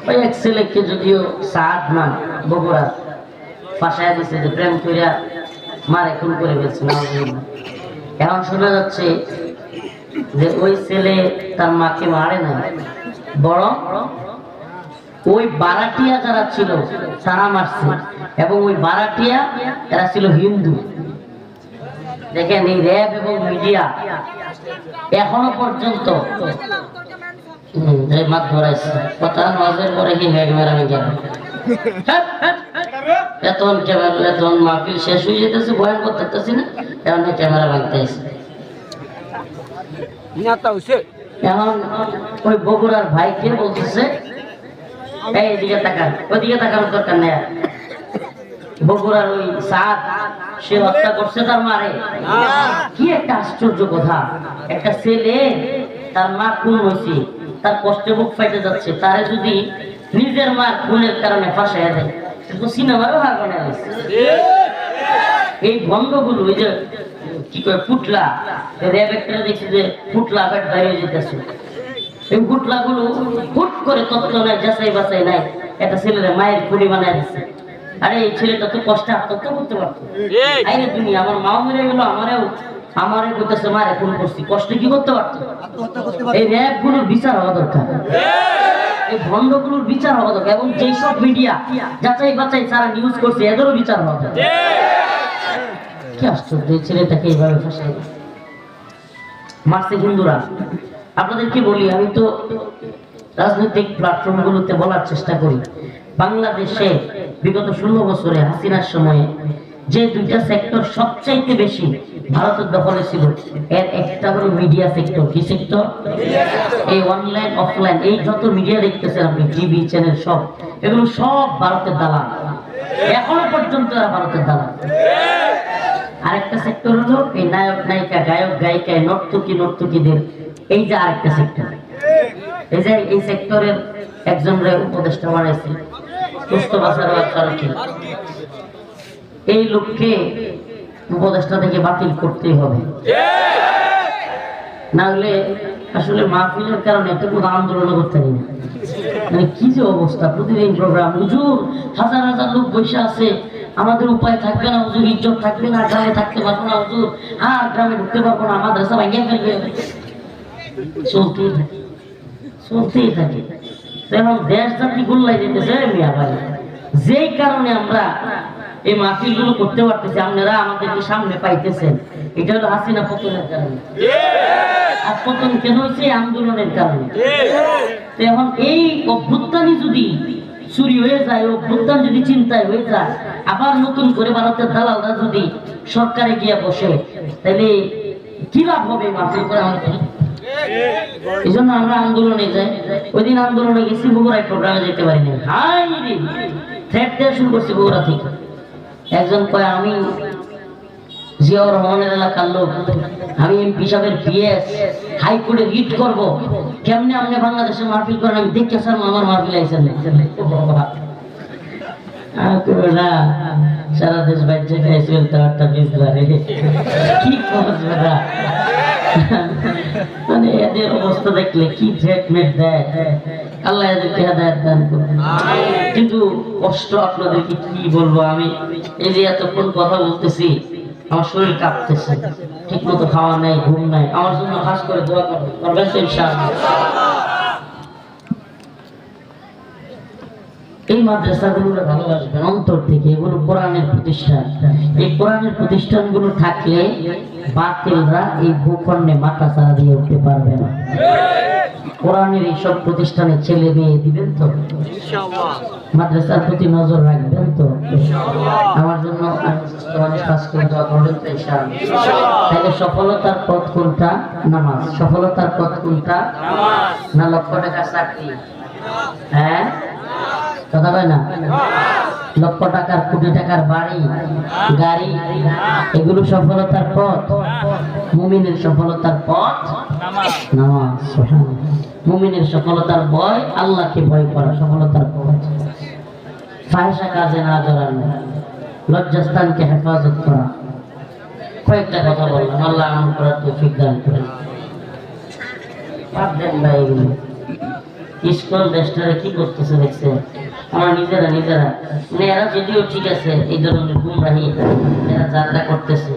ওই এক ছেলেকে যদিও সাদ না বগুড়া ফাঁসায় দিচ্ছে যে প্রেম কইরা মারে খুন করে ফেলছে না। এখন শোনা যাচ্ছে যে ওই ছেলে তার মাকে মারে না, বরং ওই বারাটিয়া যারা ছিল তারা মারছে, এবং ওই বারাটিয়া এরা ছিল হিন্দু। দেখেন এই র্যাব এবং মিডিয়া এখনো পর্যন্ত মাছ ধরাইছে কথা নজর করে কি মেরামে গেল এতন ক্যামেরা এতন মাহফিল শেষ হয়ে যেতেছে, বয়ান করতেছি না, এখন ক্যামেরা ভাঙতে আসছে। এখন ওই বগুড়ার ভাইকে বলতেছে এইদিকে তাকান, ওইদিকে তাকানোর দরকার নেই। বগুড়ার ওই সাদ সে হত্যা করছে তার মারে। কি একটা আশ্চর্য কথা, একটা ছেলে তার মা খুন হয়েছে, তার কষ্টে বুক ফাইটে যাচ্ছে, তারে যদি নিজের মা খুনের কারণে ফাঁসাইয়া দেয়, কিন্তু সিনেমারও হার বানায় এই ভঙ্গগুলো। ওই যে কি করে পুটলা র্যাব একটা দেখছি যে পুটলা ব্যাট বাইরে যেতেছে, এই পুটলা গুলো হুট করে তথ্য নাই, যাচাই বাছাই নাই, একটা ছেলের মায়ের খুনি বানায় দিচ্ছে। আরে এই ছেলেটা তো কষ্টে আত্মহত্যা করতে পারতো। আরে দুনিয়া আমার মাও মেরে গেল, আমারে করতেছে মারে খুন করছি, কষ্টে কি করতে পারতো? এই র্যাব গুলোর বিচার হওয়া দরকার, এই ভণ্ডগুলোর বিচার হওয়া দরকার, এবং যেসব মিডিয়া যাচাই বাছাই যারা নিউজ করছে এদেরও বিচার হওয়া দরকার। কি আশ্চর্য, এই ছেলেটাকে এইভাবে ফাঁসাই মারছে হিন্দুরা। আপনাদেরকে বলি, আমি তো রাজনৈতিক প্ল্যাটফর্ম গুলোতে বলার চেষ্টা করি, বাংলাদেশে বিগত 16 বছরে হাসিনার সময়ে যে দুইটা সেক্টর সবচাইতে বেশি ভারতের দখলে ছিল, এর একটা হলো মিডিয়া সেক্টর। কি সেক্টর? এই অনলাইন অফলাইন এই যত মিডিয়া দেখতেছেন আপনি, টিভি চ্যানেল সব, এগুলো সব ভারতের দালাল, এখনো পর্যন্ত এরা ভারতের দালাল। আরেকটা সেক্টর হলো এই নায়ক নায়িকা গায়ক গায়িকা নর্তকীদের এই যে আরেকটা সেক্টর। এই যে এই সেক্টরের একজন উপদেষ্টা বানাইছে সুস্থ বাঁচার কি, এই লোককে উপদেষ্টা থেকে বাতিল করতেই হবে, না হলে আসলে মাহফিলের কারণে একটা কোনো আন্দোলন করতে পারি না। মানে কি যে অবস্থা, প্রতিদিন প্রোগ্রাম, হুজুর হাজার হাজার লোক বসে আছে, আমাদের উপায় থাকবে না হুজুর, ইজ্জত থাকবে না, গ্রামে থাকতে পারবো না হুজুর, আর গ্রামে ঢুকতে পারবো না, মাদ্রাসা ভাঙিয়ে ফেলবে, চলতেই থাকে। এখন দেশ জাতি গোল্লাই যেতেছে মিয়া ভাই, যেই কারণে আমরা এই মাহফিল গুলো করতে পারতেছি, আপনারা আমাদেরকে সামনে পাইতেছেন, এটা হলো হাসিনা পতনের কারণে। আর পতন কেন হয়েছে? আন্দোলনের কারণে। এখন এই অভ্যুত্থানই যদি চুরি হয়ে যায়, অভ্যুত্থান যদি চিন্তায় হয়ে যায়, আবার নতুন করে ভারতের দালালরা যদি সরকারে গিয়ে বসে, তাহলে কি লাভ হবে মাহফিল করে আমাদের? এই জন্য আমরা আন্দোলনে যাই। ওই দিন আন্দোলনে গেছি, বগুড়ায় প্রোগ্রামে যেতে পারি না, হাই থ্রেট দেওয়া শুরু করছি বগুড়া থেকে। একজন কয় আমি জিয়াউর রহমানের এলাকার লোক, আমি এমপি সাহেবের পিএস, হাইকোর্টে রিট করব, কেমনে আপনি বাংলাদেশে মাহফিল করেন, আমি দেখতে স্যার আমার মাহফিল আইসেন না, সারা দেশ বাইরে খাইছিল তারটা বিজলা রে, কি করবে না। মানে এদের অবস্থা দেখলে কি ট্রিটমেন্ট দেয়, আল্লাহ এদেরকে হেদায়েত দান করুন। কিন্তু কষ্ট আপনাদেরকে কি বলবো, আমি এই যে এতক্ষণ কথা বলতেছি, আমার শরীর কাঁপতেছে, ঠিক মতো খাওয়া নাই, ঘুম নাই, আমার জন্য খাস করে দোয়া করবেন তো ইনশাআল্লাহ। এই মাদ্রাসাগুলো ভালোবাসবেন অন্তর থেকে, এগুলো কোরআনের প্রতিষ্ঠান। এই কোরআনের প্রতিষ্ঠানগুলো থাকলে বাতিলরা এই ভূখণ্ডে মাথা ছাড়া দিয়ে উঠতে পারবে না। কোরআনের এইসব প্রতিষ্ঠানে ছেলে মেয়ে দিবেন তো ইনশাআল্লাহ, মাদ্রাসার প্রতি নজর রাখবেন তো ইনশাআল্লাহ, আমার জন্য অনেক কাজ করে দোয়া করবেন তো ইনশাআল্লাহ। তাহলে সফলতার পথ কোনটা? নামাজ। সফলতার পথ কোনটা? নামাজ। না লক্ষ টাকা চাকরি? হ্যাঁ কথা কয় না, লক্ষ টাকার কোটি টাকার বাড়ি গাড়ি, এগুলো সফলতার পথ? মুমিনের সফলতার পথ নামাজ। মুমিনের সফলতার ভয়, আল্লাহকে ভয় করা সফলতার পথ। ফাহিশা কাজে না জড়ানো, লজ্জাস্থানকে হেফাজত করা। কয়েকটা কথা বললাম, আল্লাহ আমল করার তৌফিক দান করেন। বাদ দেন ভাই এগুলো, ইসকন দেশটারে কি করতেছে দেখছে আমরা নিজেরা নিজেরা মানে এরা যদিও ঠিক আছে এই ধরনের গুমরাহি এরা যাত্রা করতেছে